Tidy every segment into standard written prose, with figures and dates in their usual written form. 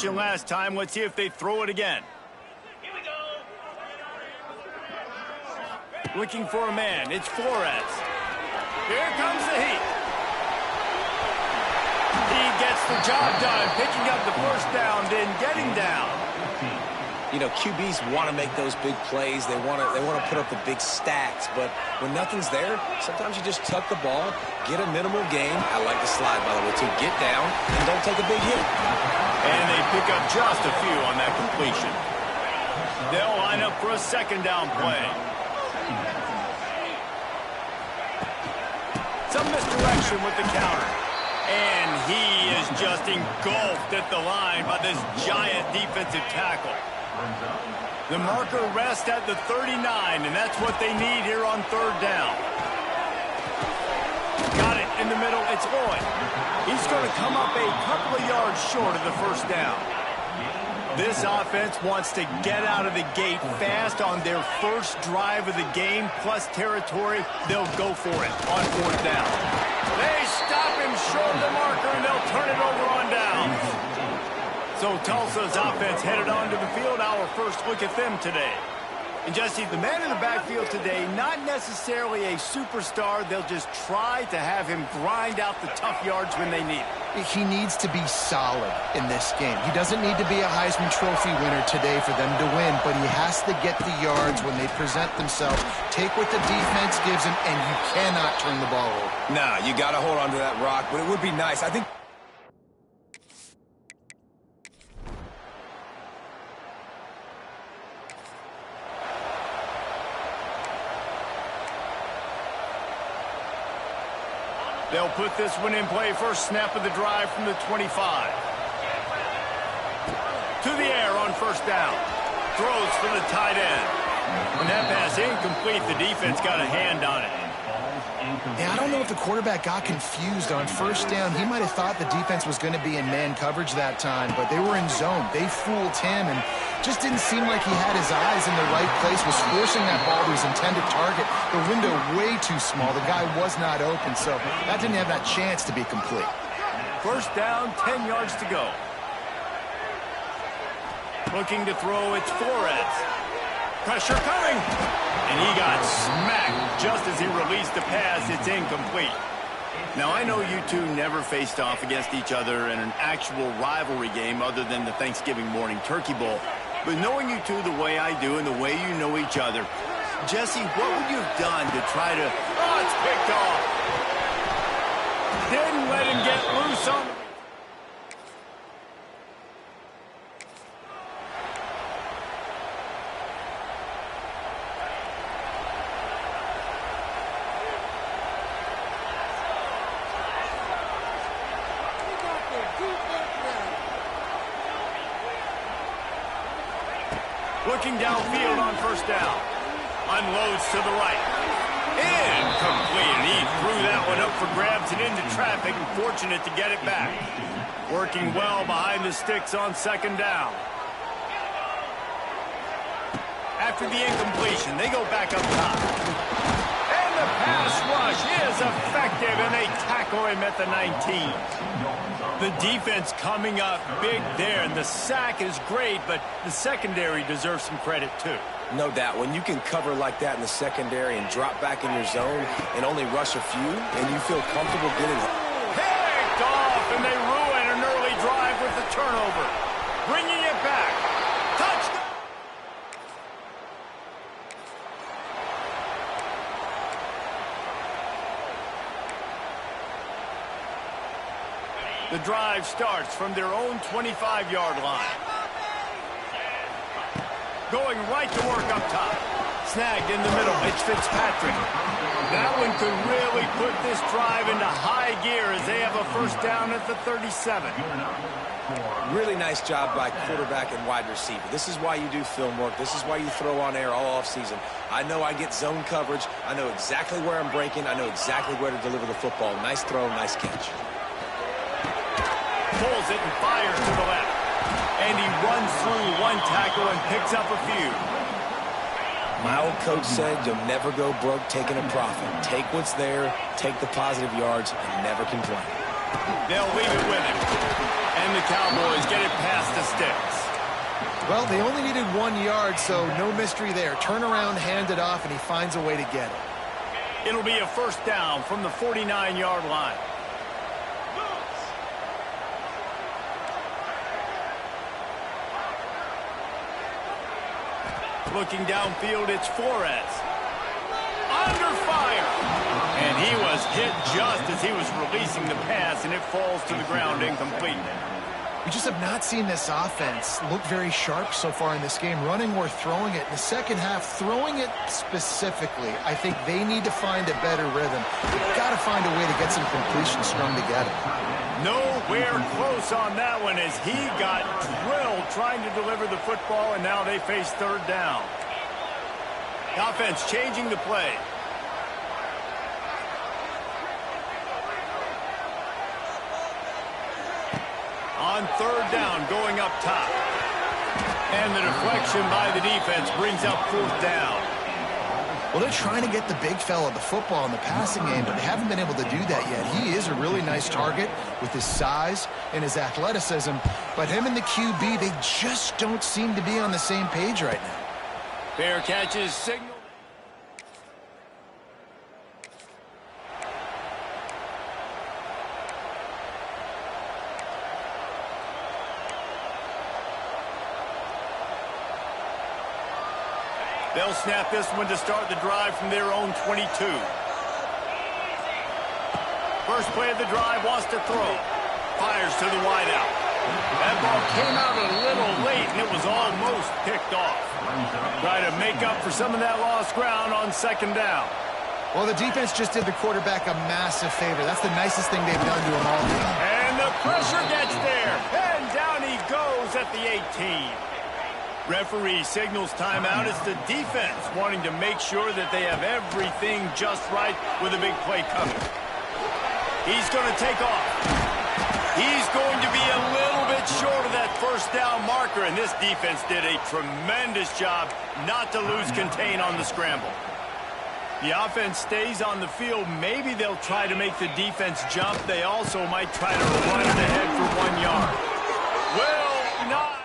Last time, let's see if they throw it again. Here we go. Looking for a man, it's Flores. Here comes the heat. He gets the job done, picking up the first down, then getting down. You know, QBs want to make those big plays. They want to put up the big stats. But when nothing's there, sometimes you just tuck the ball, get a minimal gain. I like the slide, by the way, too. Get down and don't take a big hit. And they pick up just a few on that completion. They'll line up for a second down play. Some misdirection with the counter. And he is just engulfed at the line by this giant defensive tackle. The marker rests at the 39, and that's what they need here on third down. Got it in the middle. It's Lloyd. He's going to come up a couple of yards short of the first down. This offense wants to get out of the gate fast on their first drive of the game, plus territory. They'll go for it on fourth down. They stop him short of the marker, and they'll turn it over on down. So Tulsa's offense headed onto the field. Our first look at them today. And Jesse, the man in the backfield today, not necessarily a superstar. They'll just try to have him grind out the tough yards when they need it. He needs to be solid in this game. He doesn't need to be a Heisman Trophy winner today for them to win, but he has to get the yards when they present themselves. Take what the defense gives him, and you cannot turn the ball over. Nah, you got to hold on to that rock, but it would be nice. I think... They'll put this one in play. First snap of the drive from the 25. To the air on first down. Throws for the tight end. When that pass incomplete, the defense got a hand on it. Yeah, I don't know if the quarterback got confused on first down. He might have thought the defense was going to be in man coverage that time, but they were in zone. They fooled him and just didn't seem like he had his eyes in the right place, was forcing that ball to his intended target. The window way too small. The guy was not open, so that didn't have that chance to be complete. First down, 10 yards to go. Looking to throw, it's Flores. Pressure coming. And he got smacked just as he released the pass. It's incomplete. Now, I know you two never faced off against each other in an actual rivalry game other than the Thanksgiving morning Turkey Bowl. But knowing you two the way I do and the way you know each other, Jesse, what would you have done to try to... Oh, it's picked off. Didn't let him get loose on... Looking downfield on first down. Unloads to the right. Incomplete. And he threw that one up for grabs and into traffic, and fortunate to get it back. Working well behind the sticks on second down. After the incompletion, they go back up top. And the pass rush is effective, and they tackle him at the 19. The defense coming up big there, and the sack is great, but the secondary deserves some credit too. No doubt. When you can cover like that in the secondary and drop back in your zone and only rush a few, and you feel comfortable getting... Picked off, and they ruin an early drive with the turnover. Bringing it back. Touchdown! The drive starts from their own 25-yard line. Going right to work up top. Snagged in the middle. It's Fitzpatrick. That one could really put this drive into high gear as they have a first down at the 37. Really nice job by quarterback and wide receiver. This is why you do film work. This is why you throw on air all offseason. I know I get zone coverage. I know exactly where I'm breaking. I know exactly where to deliver the football. Nice throw, nice catch. Pulls it and fires to the left. And he runs through one tackle and picks up a few. My old coach said you'll never go broke taking a profit. Take what's there, take the positive yards, and never complain. They'll leave it with him. And the Cowboys get it past the sticks. Well, they only needed 1 yard, so no mystery there. Turn around, hand it off, and he finds a way to get it. It'll be a first down from the 49-yard line. Looking downfield, it's Flores. Under fire. And he was hit just as he was releasing the pass, and it falls to the ground incomplete. We just have not seen this offense look very sharp so far in this game, running or throwing it. In the second half, throwing it specifically, I think they need to find a better rhythm. They've got to find a way to get some completion strung together. Nowhere close on that one as he got drilled trying to deliver the football, and now they face third down. The offense changing the play. On third down, going up top. And the deflection by the defense brings up fourth down. Well, they're trying to get the big fella the football in the passing game, but they haven't been able to do that yet. He is a really nice target with his size and his athleticism, but him and the QB, they just don't seem to be on the same page right now. Fair catches signal. They'll snap this one to start the drive from their own 22. First play of the drive, wants to throw. Fires to the wideout. That ball came out a little late, and it was almost picked off. Try to make up for some of that lost ground on second down. Well, the defense just did the quarterback a massive favor. That's the nicest thing they've done to him all game. And the pressure gets there. And down he goes at the 18. Referee signals timeout. It's the defense wanting to make sure that they have everything just right with a big play coming. He's going to take off. He's going to be a little bit short of that first down marker, and this defense did a tremendous job not to lose contain on the scramble. The offense stays on the field. Maybe they'll try to make the defense jump. They also might try to run it ahead for 1 yard. Will not.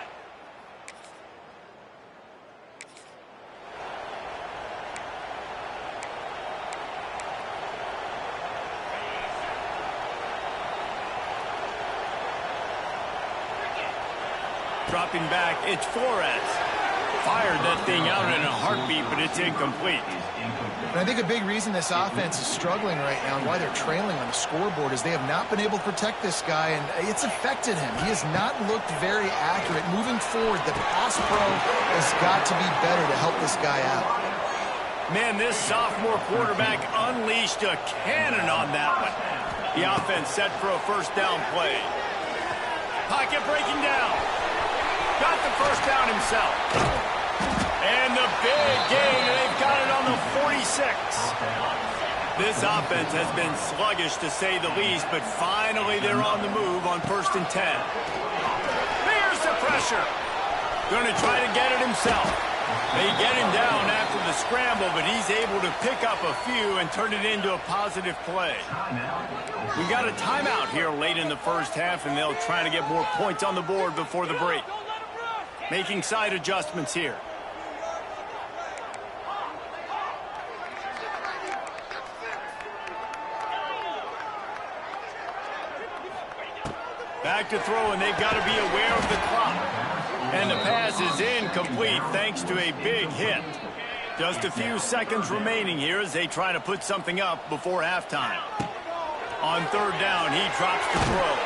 Dropping back, it's Flores. Fired that thing out in a heartbeat, but it's incomplete. And I think a big reason this offense is struggling right now and why they're trailing on the scoreboard is they have not been able to protect this guy, and it's affected him. He has not looked very accurate. Moving forward, the pass pro has got to be better to help this guy out. Man, this sophomore quarterback unleashed a cannon on that one. The offense set for a first down play. Pocket breaking down. Got the first down himself. And the big gain, they've got it on the 46. This offense has been sluggish to say the least, but finally they're on the move on 1st and 10. There's the pressure. Going to try to get it himself. They get him down after the scramble, but he's able to pick up a few and turn it into a positive play. We got a timeout here late in the first half, and they'll try to get more points on the board before the break. Making side adjustments here. Back to throw, and they've got to be aware of the clock. And the pass is incomplete thanks to a big hit. Just a few seconds remaining here as they try to put something up before halftime. On third down, he drops the throw.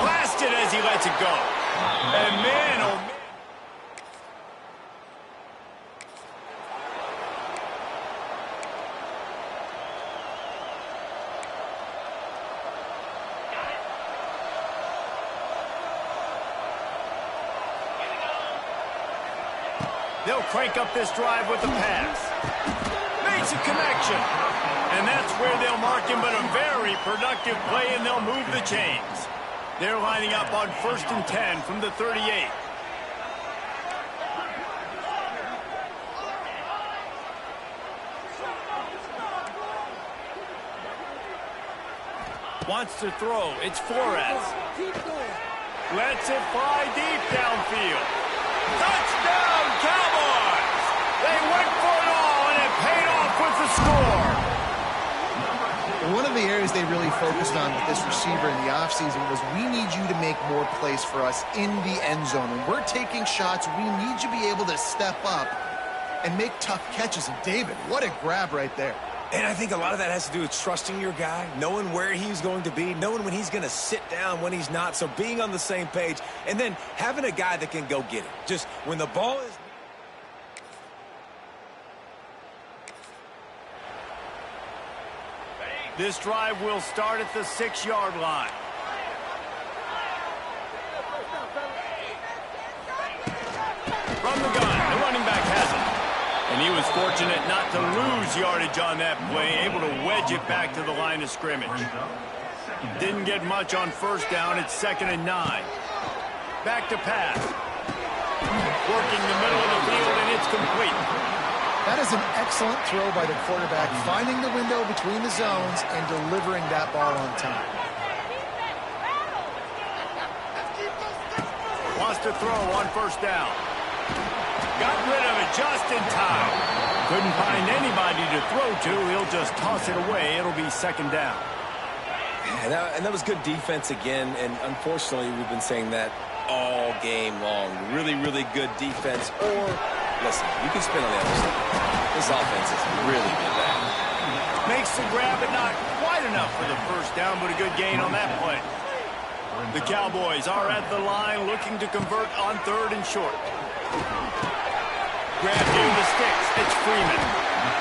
Blasted as he lets it go. And man, oh man. They'll crank up this drive with the pass. Makes a connection. And that's where they'll mark him, but a very productive play, and they'll move the chains. They're lining up on 1st and 10 from the 38. Wants to throw. It's Flores. Lets it fly deep downfield. Touchdown, Cowboys! They went for it all, and it paid off with the score. One of the areas they really focused on with this receiver in the offseason was we need you to make more plays for us in the end zone. When we're taking shots, we need you to be able to step up and make tough catches. And David, what a grab right there. And I think a lot of that has to do with trusting your guy, knowing where he's going to be, knowing when he's going to sit down, when he's not, so being on the same page, and then having a guy that can go get it. Just when the ball is... This drive will start at the 6-yard line. From the gun, the running back has it. And he was fortunate not to lose yardage on that play, able to wedge it back to the line of scrimmage. Didn't get much on first down. It's 2nd and 9. Back to pass. Working the middle of the field, and it's complete. That is an excellent throw by the quarterback, finding the window between the zones and delivering that ball on time. Wants to throw on first down. Got rid of it just in time. Couldn't find anybody to throw to. He'll just toss it away. It'll be 2nd down. Yeah, and that was good defense again, and unfortunately we've been saying that all game long. Really, really good defense. Or, listen, you can spin on the other side. This offense is really good bad. Makes the grab, but not quite enough for the first down, but a good gain on that play. The Cowboys are at the line looking to convert on 3rd and short. Grab near the sticks. It's Freeman.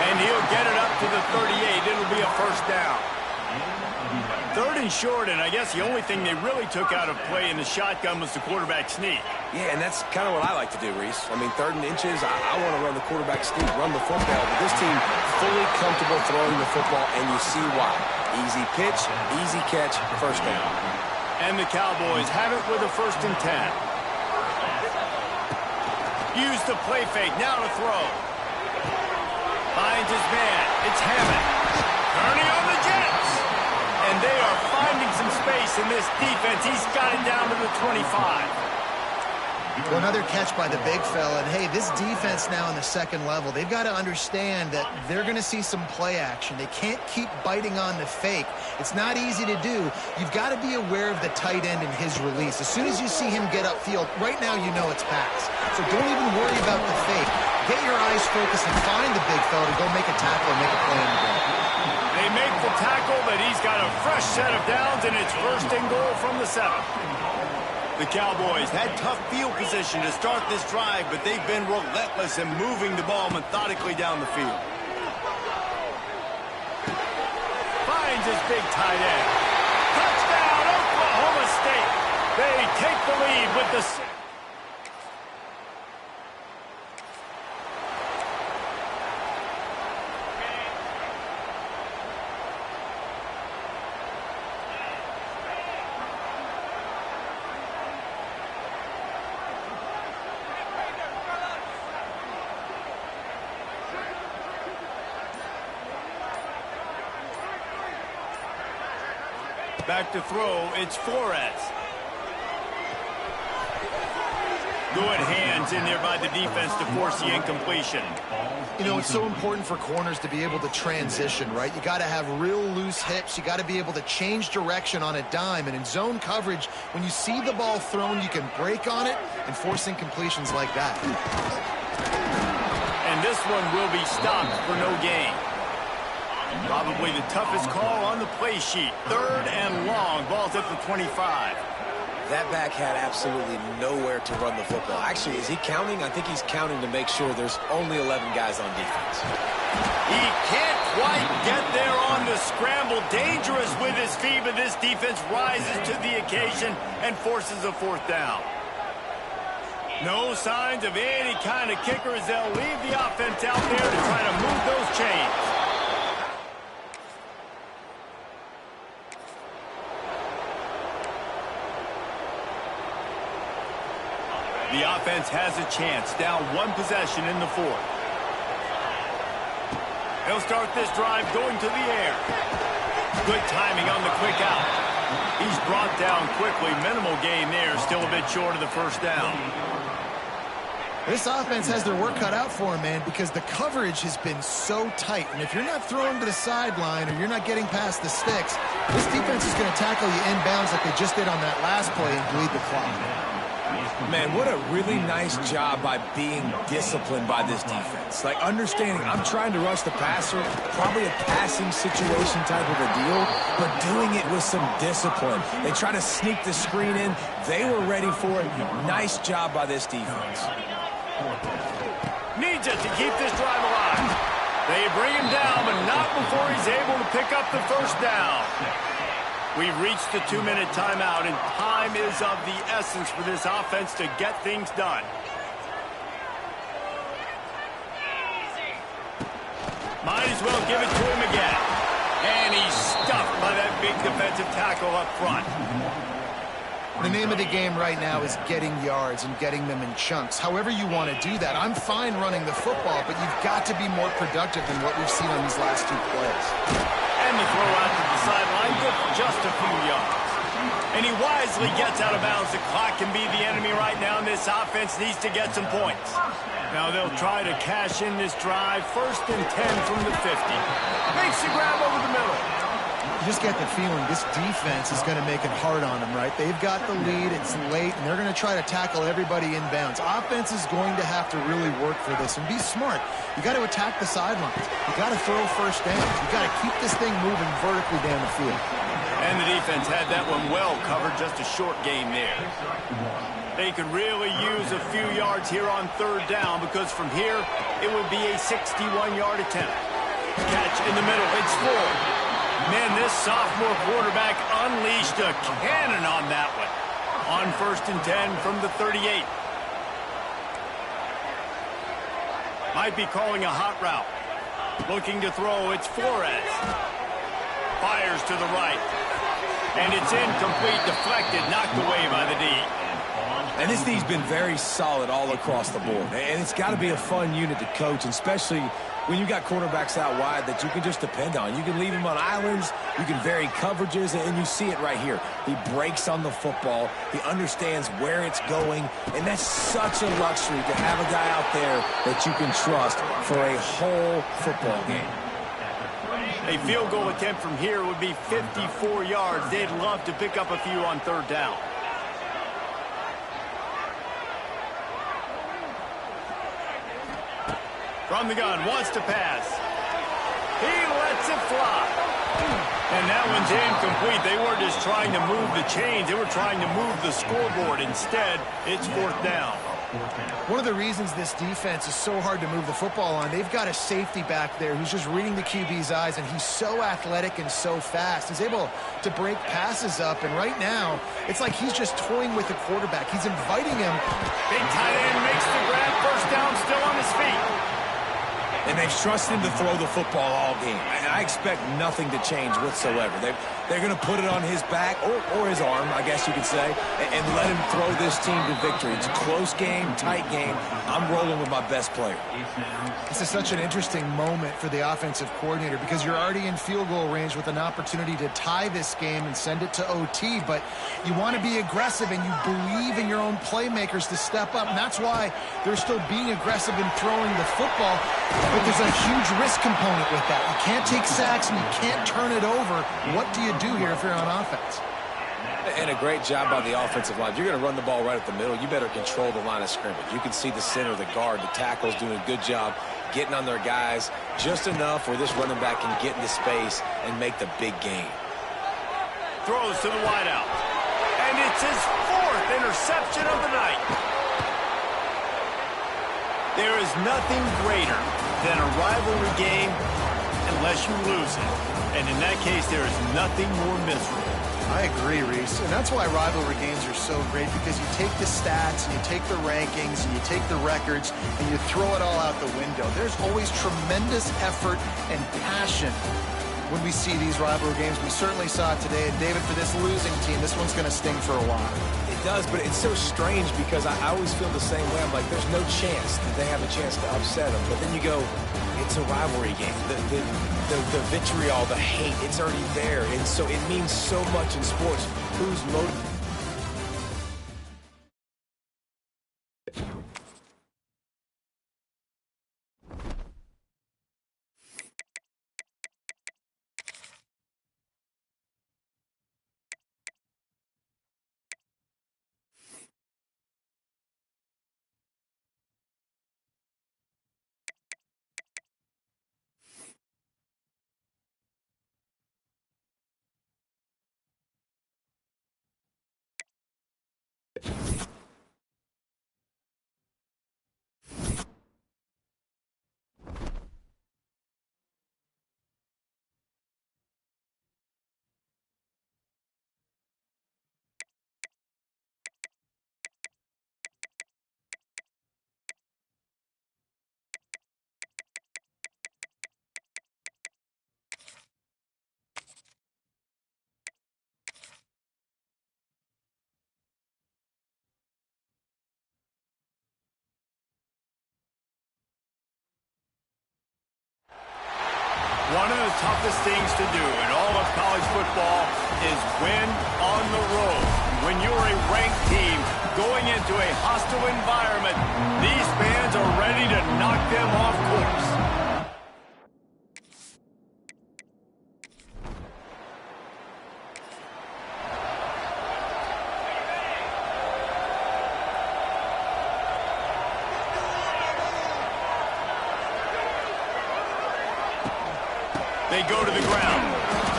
And he'll get it up to the 38. It'll be a first down. 3rd and short, and I guess the only thing they really took out of play in the shotgun was the quarterback sneak. Yeah, and that's kind of what I like to do, Reese. I mean, 3rd and inches, I want to run the quarterback sneak, run the football, but this team fully comfortable throwing the football, and you see why. Easy pitch, easy catch, first down. And the Cowboys have it with a 1st and 10. Use the play fake, now to throw. Finds his man, it's Hammond. Turning on the Jets. And they are finding some space in this defense. He's got it down to the 25. Well, another catch by the big fella. And, hey, this defense now in the 2nd level, they've got to understand that they're going to see some play action. They can't keep biting on the fake. It's not easy to do. You've got to be aware of the tight end and his release. As soon as you see him get upfield, right now you know it's pass. So don't even worry about the fake. Get your eyes focused and find the big fella to go make a tackle and make a play on the ball. They make the tackle, but he's got a fresh set of downs, and it's 1st and goal from the 7. The Cowboys had tough field position to start this drive, but they've been relentless in moving the ball methodically down the field. Finds his big tight end. Touchdown, Oklahoma State. They take the lead with the 6. Back to throw, it's Flores. Good hands in there by the defense to force the incompletion. You know, it's so important for corners to be able to transition, right? You got to have real loose hips. You got to be able to change direction on a dime. And in zone coverage, when you see the ball thrown, you can break on it and force incompletions like that. And this one will be stopped for no gain. Probably the toughest call on the play sheet. 3rd and long. Ball's at the 25. That back had absolutely nowhere to run the football. Actually, is he counting? I think he's counting to make sure there's only 11 guys on defense. He can't quite get there on the scramble. Dangerous with his feet, but this defense rises to the occasion and forces a 4th down. No signs of any kind of kicker as they'll leave the offense out there to try to move those chains. The offense has a chance, down 1 possession in the 4th. He'll start this drive going to the air. Good timing on the quick out. He's brought down quickly. Minimal gain there. Still a bit short of the first down. This offense has their work cut out for them, man, because the coverage has been so tight. And if you're not throwing to the sideline or you're not getting past the sticks, this defense is going to tackle you inbounds like they just did on that last play and bleed the clock. Man, what a really nice job by being disciplined by this defense. Like, understanding I'm trying to rush the passer, probably a passing situation type of a deal, but doing it with some discipline. They try to sneak the screen in. They were ready for it. Nice job by this defense. Needs it to keep this drive alive. They bring him down, but not before he's able to pick up the first down. We've reached the 2-minute timeout, and time is of the essence for this offense to get things done. Might as well give it to him again. And he's stuffed by that big defensive tackle up front. The name of the game right now is getting yards and getting them in chunks. However you want to do that. I'm fine running the football, but you've got to be more productive than what we've seen on these last two plays. And the throw out to the sideline, good for just a few yards. And he wisely gets out of bounds. The clock can be the enemy right now, and this offense needs to get some points. Now they'll try to cash in this drive. 1st and 10 from the 50. Makes the grab over the middle. You just get the feeling this defense is going to make it hard on them, right? They've got the lead, it's late, and they're going to try to tackle everybody inbounds. Offense is going to have to really work for this and be smart. You got to attack the sidelines. You got to throw first downs. You got to keep this thing moving vertically down the field. And the defense had that one well covered, just a short gain there. They could really use a few yards here on 3rd down, because from here, it would be a 61-yard attempt. Catch in the middle, it's full. Man, this sophomore quarterback unleashed a cannon on that one. On 1st and 10 from the 38. Might be calling a hot route. Looking to throw, it's Flores. Fires to the right. And it's incomplete, deflected, knocked away by the D. And this D's been very solid all across the board. And it's got to be a fun unit to coach, and especially when you got quarterbacks out wide that you can just depend on. You can leave them on islands, you can vary coverages, and you see it right here. He breaks on the football, he understands where it's going, and that's such a luxury to have a guy out there that you can trust for a whole football game. A field goal attempt from here would be 54 yards. They'd love to pick up a few on 3rd down. From the gun, wants to pass. He lets it fly. And that one's incomplete. They weren't just trying to move the chains. They were trying to move the scoreboard. Instead, it's 4th down. One of the reasons this defense is so hard to move the football on, they've got a safety back there who's just reading the QB's eyes, and he's so athletic and so fast. He's able to break passes up, and right now, it's like he's just toying with the quarterback. He's inviting him. Big tight end makes the grab. 1st down, still on his feet. And they've trusted him to throw the football all game. And I expect nothing to change whatsoever. They're going to put it on his back, or his arm, I guess you could say, and let him throw this team to victory. It's a close game, tight game. I'm rolling with my best player. This is such an interesting moment for the offensive coordinator, because you're already in field goal range with an opportunity to tie this game and send it to OT, but you want to be aggressive and you believe in your own playmakers to step up, and that's why they're still being aggressive in throwing the football. But there's a huge risk component with that. You can't take sacks and you can't turn it over. What do you do here if you're on offense? And a great job by the offensive line. If you're going to run the ball right at the middle, you better control the line of scrimmage. You can see the center, the guard, the tackles doing a good job getting on their guys just enough where this running back can get into space and make the big game. Throws to the wideout. And it's his 4th interception of the night. There is nothing greater than a rivalry game unless you lose it. And in that case, there is nothing more miserable. I agree, Reese. And that's why rivalry games are so great, because you take the stats and you take the rankings and you take the records and you throw it all out the window. There's always tremendous effort and passion when we see these rivalry games. We certainly saw it today. And David, for this losing team, this one's going to sting for a while. It does, but it's so strange because I always feel the same way. I'm like, there's no chance that they have a chance to upset them. But then you go, it's a rivalry game. The vitriol, the hate, it's already there. And so it means so much in sports. Who's motivated? One of the toughest things to do in all of college football is win on the road. When you're a ranked team going into a hostile environment, these fans are ready to knock them off course. They go to the ground.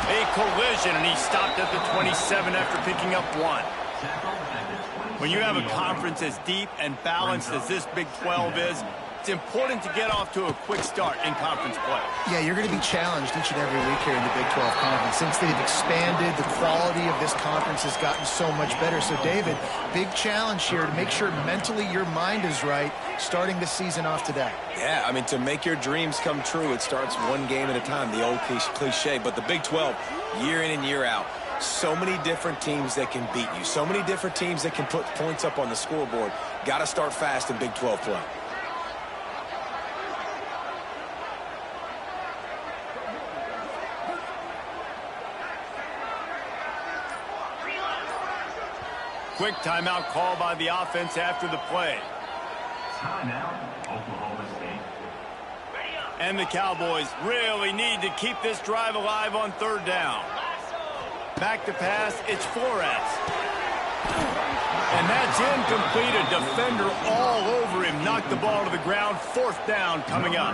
A collision, and he stopped at the 27 after picking up 1. When you have a conference as deep and balanced as this Big 12 is, it's important to get off to a quick start in conference play. Yeah, you're going to be challenged each and every week here in the Big 12 Conference. Since they've expanded, the quality of this conference has gotten so much better. So, David, big challenge here to make sure mentally your mind is right starting the season off today. Yeah, I mean, to make your dreams come true, it starts one game at a time, the old cliche. But the Big 12, year in and year out, so many different teams that can beat you, so many different teams that can put points up on the scoreboard. Got to start fast in Big 12 play. Quick timeout call by the offense after the play. Timeout, Oklahoma State. And the Cowboys really need to keep this drive alive on 3rd down. Back to pass, it's Flores. And that's incomplete. A defender all over him. Knocked the ball to the ground. 4th down coming up.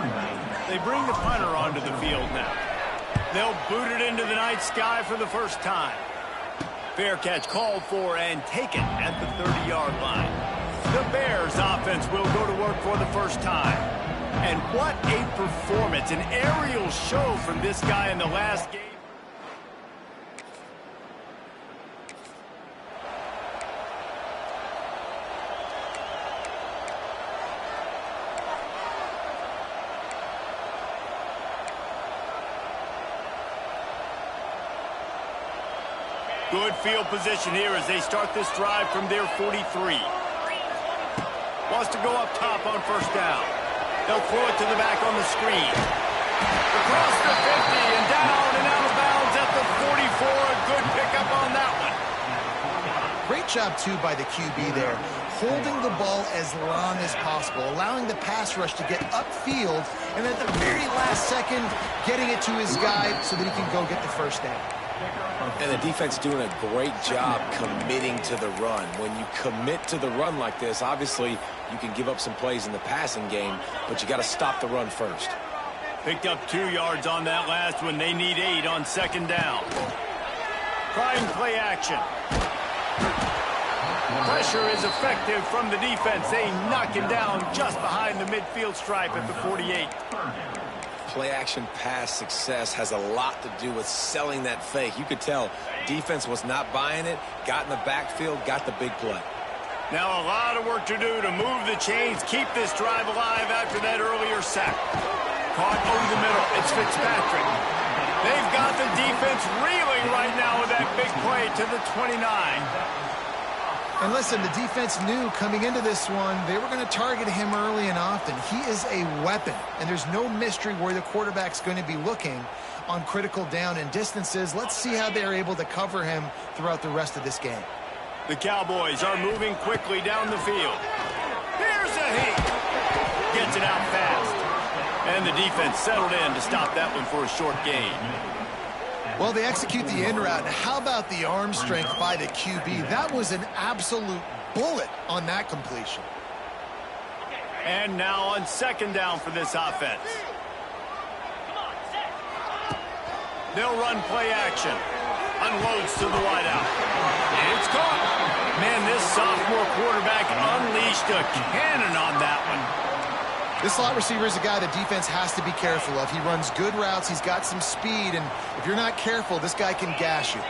They bring the punter onto the field now. They'll boot it into the night sky for the first time. Fair catch called for and taken at the 30-yard line. The Bears offense will go to work for the first time. And what a performance, an aerial show from this guy in the last game. Good field position here as they start this drive from their 43. Wants to go up top on 1st down. They'll throw it to the back on the screen. Across the 50 and down and out of bounds at the 44. A good pickup on that one. Great job, too, by the QB there. Holding the ball as long as possible, allowing the pass rush to get upfield, and at the very last second, getting it to his guy so that he can go get the 1st down. And the defense doing a great job committing to the run. When you commit to the run like this, obviously you can give up some plays in the passing game, but you got to stop the run first. Picked up 2 yards on that last one. They need 8 on 2nd down. Trying play action. Pressure is effective from the defense. They knock him down just behind the midfield stripe at the 48. Play-action pass success has a lot to do with selling that fake. You could tell defense was not buying it, got in the backfield, got the big play. Now a lot of work to do to move the chains, keep this drive alive after that earlier sack. Caught over the middle. It's Fitzpatrick. They've got the defense reeling right now with that big play to the 29. And listen, the defense knew coming into this one, they were going to target him early and often. He is a weapon, and there's no mystery where the quarterback's going to be looking on critical down and distances. Let's see how they're able to cover him throughout the rest of this game. The Cowboys are moving quickly down the field. Here's a heat. Gets it out fast. And the defense settled in to stop that one for a short gain. Well, they execute the in route. How about the arm strength by the QB? That was an absolute bullet on that completion. And now on second down for this offense. They'll run play action. Unloads to the wideout. It's caught. Man, this sophomore quarterback unleashed a cannon on that one. This slot receiver is a guy the defense has to be careful of. He runs good routes. He's got some speed, and if you're not careful, this guy can gash you.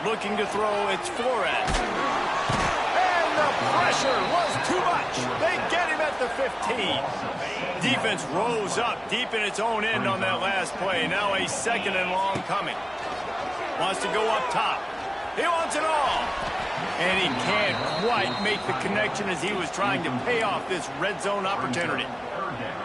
Looking to throw, it's Flores. And the pressure was too much. They get him at the 15. Defense rose up deep in its own end on that last play. Now a second and long coming. Wants to go up top. He wants it all. And he can't quite make the connection as he was trying to pay off this red zone opportunity.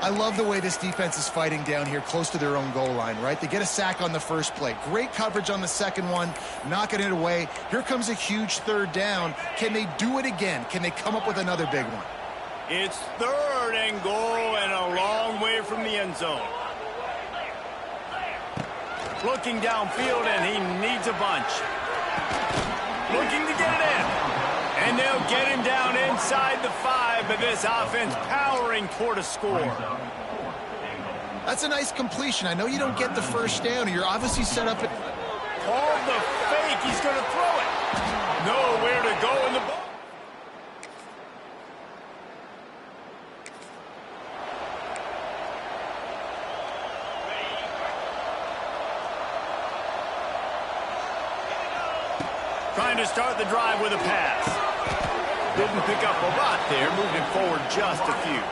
I love the way this defense is fighting down here close to their own goal line, right? They get a sack on the first play. Great coverage on the second one, knocking it away. Here comes a huge third down. Can they do it again? Can they come up with another big one? It's third and goal and a long way from the end zone. Looking downfield, and he needs a bunch. Looking to get it in. And they'll get him down inside the 5, but this offense powering toward a score. That's a nice completion. I know you don't get the first down. You're obviously set up. Called the fake. He's going to throw it. Nowhere to go in the ball. Trying to start the drive with a pass. Didn't pick up a lot there, moving forward just a few.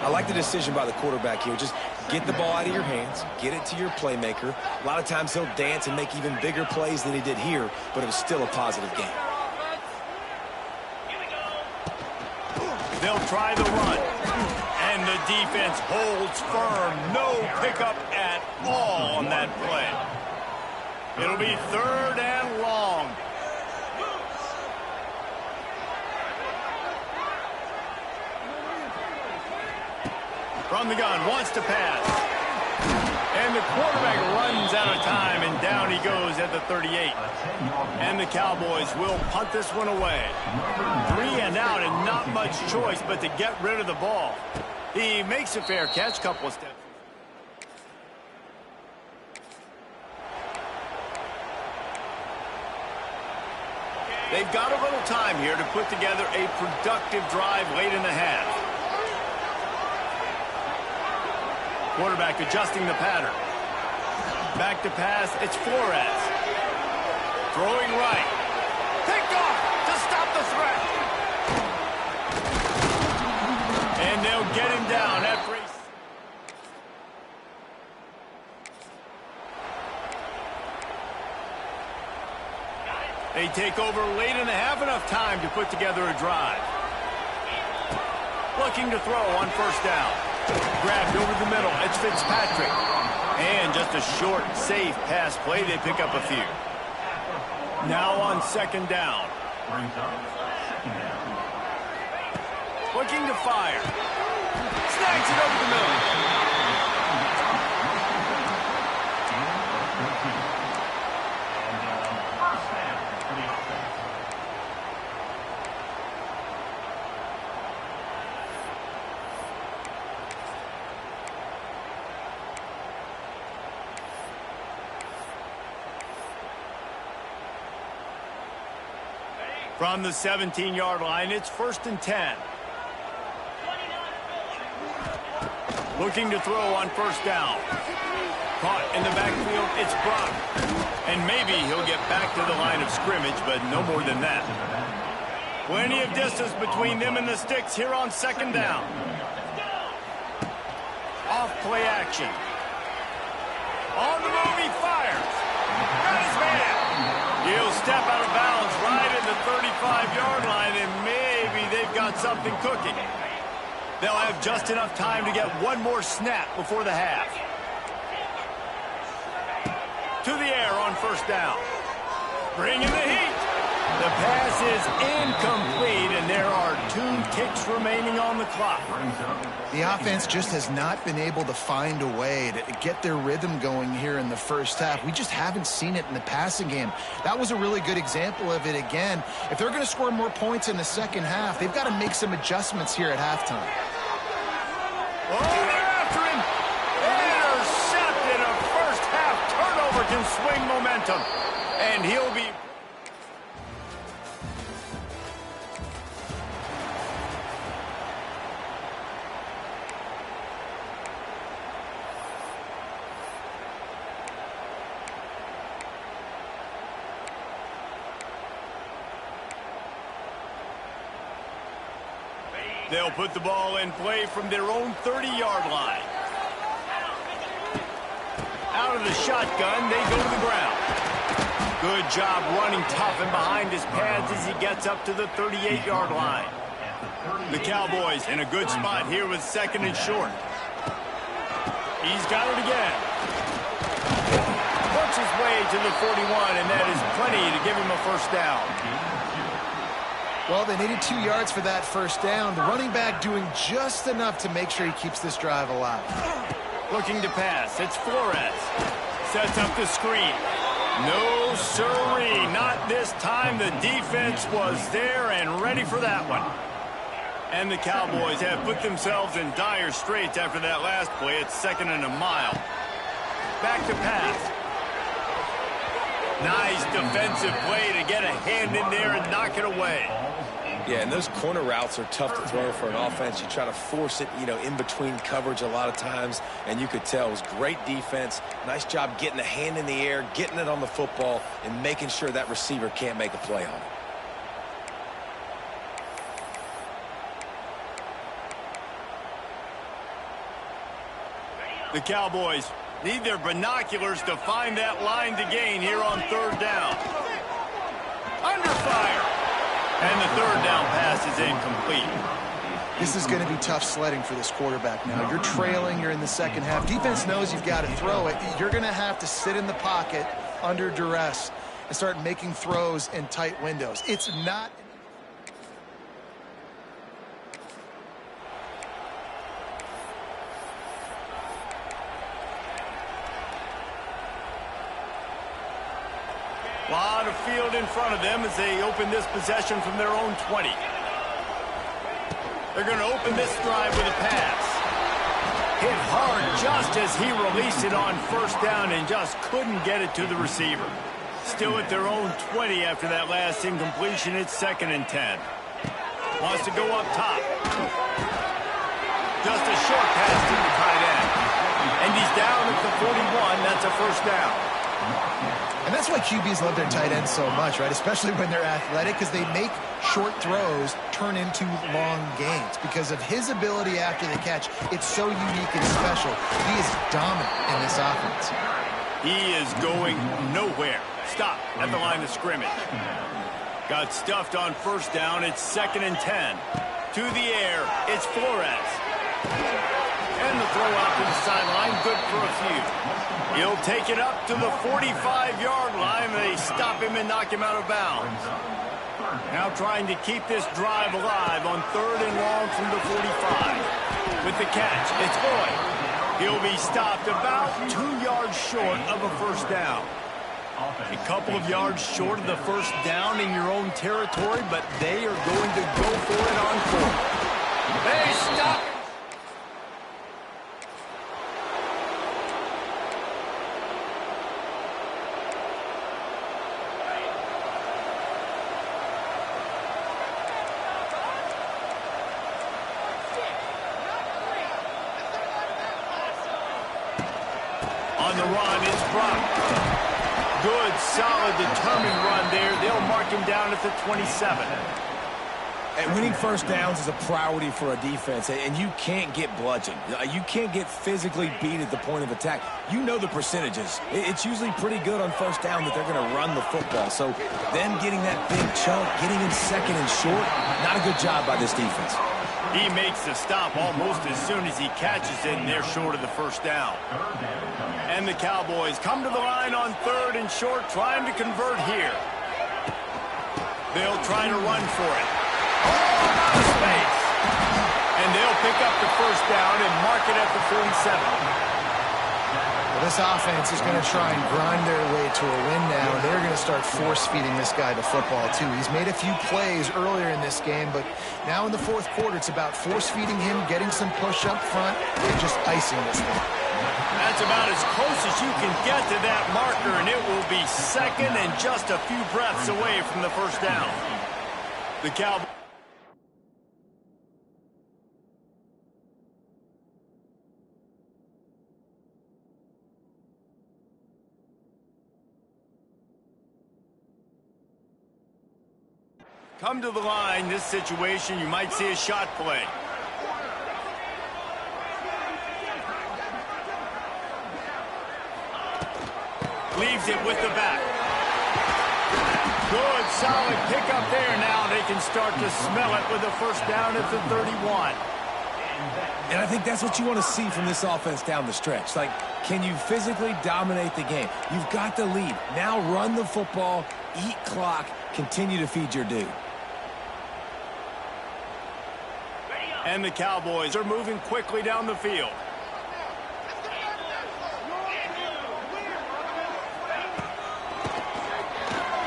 I like the decision by the quarterback here. Just get the ball out of your hands, get it to your playmaker. A lot of times he'll dance and make even bigger plays than he did here, but it was still a positive game. They'll try the run. And the defense holds firm. No pickup at all on that play. It'll be third and long. From the gun, wants to pass. And the quarterback runs out of time, and down he goes at the 38. And the Cowboys will punt this one away. 3 and out, and not much choice but to get rid of the ball. He makes a fair catch, couple of steps. They've got a little time here to put together a productive drive late in the half. Quarterback adjusting the pattern. Back to pass, it's Flores. Throwing right. Picked off to stop the threat. And they'll get him down after he... They take over late in the half, enough time to put together a drive. Looking to throw on first down. Grabbed over the middle. It's Fitzpatrick. And just a short, safe pass play. They pick up a few. Now on second down. Looking to fire. Snags it over the middle. From the 17-yard line, it's first and 10. Looking to throw on first down. Caught in the backfield, it's Brock. And maybe he'll get back to the line of scrimmage, but no more than that. Plenty of distance between them and the sticks here on second down. Off play action. On the move, he fires. Got his man. He'll step out of bounds right at the 35-yard line, and maybe they've got something cooking. They'll have just enough time to get one more snap before the half. To the air on first down. Bringing the heat. The pass is incomplete, and there are 2 ticks remaining on the clock. The offense just has not been able to find a way to get their rhythm going here in the first half. We just haven't seen it in the passing game. That was a really good example of it again. If they're going to score more points in the second half, they've got to make some adjustments here at halftime. Oh, they're after him. Intercepted. A first half turnover can swing momentum. And he'll be... They'll put the ball in play from their own 30-yard line. Out of the shotgun, they go to the ground. Good job running tough and behind his pads as he gets up to the 38-yard line. The Cowboys in a good spot here with 2nd and short. He's got it again. Works his way to the 41, and that is plenty to give him a first down. Well, they needed 2 yards for that first down. The running back doing just enough to make sure he keeps this drive alive. Looking to pass. It's Flores. Sets up the screen. No, sirree. Not this time. The defense was there and ready for that one. And the Cowboys have put themselves in dire straits after that last play. It's 2nd and a mile. Back to pass. Nice defensive play to get a hand in there and knock it away. Yeah, and those corner routes are tough to throw for an offense. You try to force it, in between coverage a lot of times, and you could tell it was great defense. Nice job getting the hand in the air, getting it on the football, and making sure that receiver can't make a play on it. The Cowboys need their binoculars to find that line to gain here on 3rd down. Under fire. And the 3rd down pass is incomplete. This is going to be tough sledding for this quarterback now. You're trailing, you're in the second half. Defense knows you've got to throw it. You're going to have to sit in the pocket under duress and start making throws in tight windows. It's not... A lot of field in front of them as they open this possession from their own 20. They're going to open this drive with a pass. Hit hard just as he released it on first down and just couldn't get it to the receiver. Still at their own 20 after that last incompletion. It's 2nd and 10. Wants to go up top. Just a short pass to the tight end. And he's down at the 41. That's a first down. And that's why QBs love their tight ends so much, right? Especially when they're athletic, because they make short throws turn into long gains. Because of his ability after the catch, it's so unique and special. He is dominant in this offense. He is going nowhere. Stop at the line of scrimmage. Got stuffed on first down. It's 2nd and 10. To the air, it's Flores. And the throw out to the sideline, good for a few. He'll take it up to the 45-yard line. They stop him and knock him out of bounds. Now trying to keep this drive alive on 3rd and long from the 45. With the catch, it's Boyd. He'll be stopped about 2 yards short of a first down. A couple of yards short of the first down in your own territory, but they are going to go for it on 4th. They stop. On the run, it's Brock. Good, solid, determined run there. They'll mark him down at the 27. And winning first downs is a priority for a defense, and you can't get bludgeoned. You can't get physically beat at the point of attack. You know the percentages. It's usually pretty good on first down that they're going to run the football. So them getting that big chunk, getting in second and short, not a good job by this defense. He makes the stop almost as soon as he catches it, and they're short of the first down. And the Cowboys come to the line on third and short, trying to convert here. They'll try to run for it. Out of space. And they'll pick up the first down and mark it at the 47. Well, this offense is going to try and grind their way to a win now. They're going to start force-feeding this guy the football, too. He's made a few plays earlier in this game, but now in the fourth quarter, it's about force-feeding him, getting some push up front, and just icing this one. That's about as close as you can get to that marker, and it will be second and just a few breaths away from the first down. The Cowboys. Come to the line. This situation, you might see a shot play. Leaves it with the back. Good, solid pickup there. Now they can start to smell it with a first down at the 31. And I think that's what you want to see from this offense down the stretch. Like, can you physically dominate the game? You've got the lead. Now run the football, eat clock, continue to feed your dude. And the Cowboys are moving quickly down the field.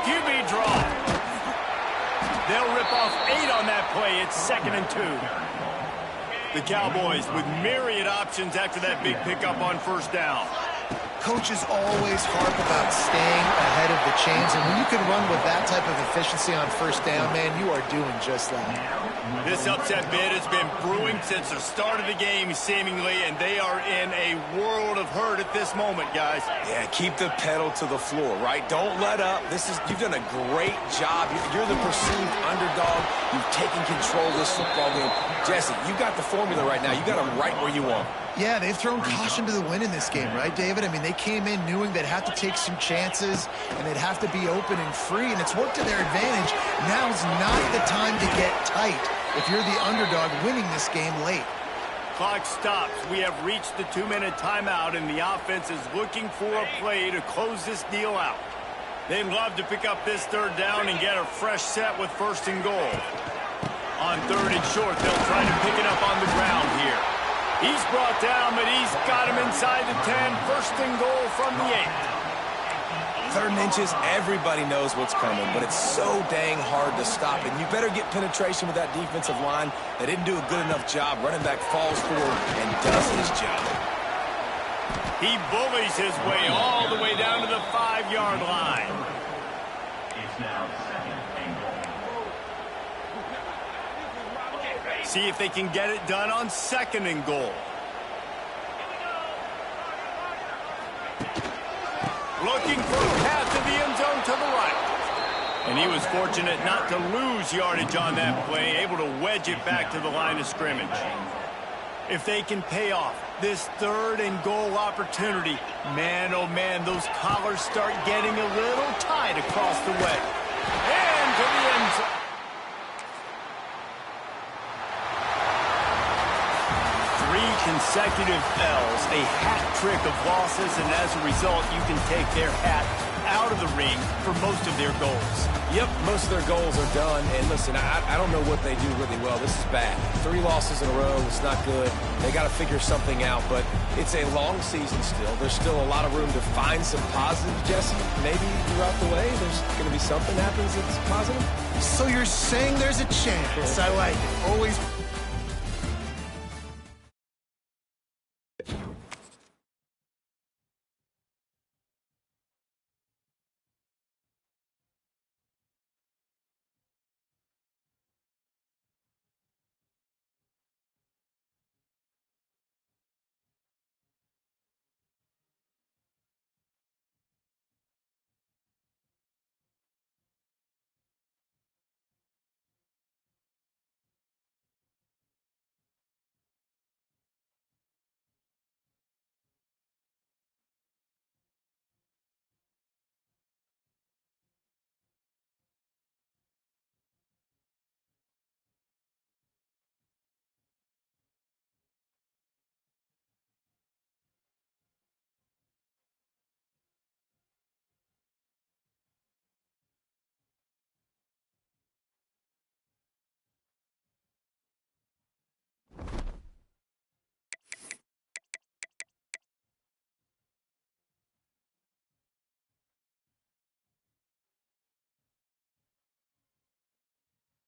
QB draw. They'll rip off 8 on that play. It's 2nd and 2. The Cowboys with myriad options after that big pickup on first down. Coaches always harp about staying ahead of the chains, and when you can run with that type of efficiency on first down, man, you are doing just that. This upset bid has been brewing since the start of the game, seemingly, and they are in a world of hurt at this moment, guys. Yeah, keep the pedal to the floor, right? Don't let up. You've done a great job. You're the perceived underdog. You've taken control of this football game. Jesse, you got the formula right now. You got them right where you want. Yeah, they've thrown caution to the wind in this game, right, David? I mean, they came in knowing they'd have to take some chances and they'd have to be open and free, and it's worked to their advantage. Now's not the time to get tight if you're the underdog winning this game late. Clock stops. We have reached the 2-minute timeout, and the offense is looking for a play to close this deal out. They'd love to pick up this third down and get a fresh set with 1st and goal. On 3rd and short, they'll try to pick it up on the ground here. He's brought down, but he's got him inside the 10. 1st and goal from the 8. 3rd and inches, everybody knows what's coming, but it's so dang hard to stop. And you better get penetration with that defensive line. They didn't do a good enough job. Running back falls forward and does his job. He bullies his way all the way down to the 5-yard line. It's now 2nd and goal. See if they can get it done on 2nd and goal. Looking for a path to the end zone to the right. And he was fortunate not to lose yardage on that play, able to wedge it back to the line of scrimmage. If they can pay off this 3rd and goal opportunity, man, oh man, those collars start getting a little tight across the way. And to the end zone. Consecutive L's, a hat trick of losses, and as a result, you can take their hat out of the ring for most of their goals. Yep, most of their goals are done. And listen, I don't know what they do really well. This is bad. 3 losses in a row. It's not good. They got to figure something out, but it's a long season still. There's still a lot of room to find some positives, Jesse. Maybe throughout the way, there's going to be something happens that's positive. So you're saying there's a chance. I like it. Always.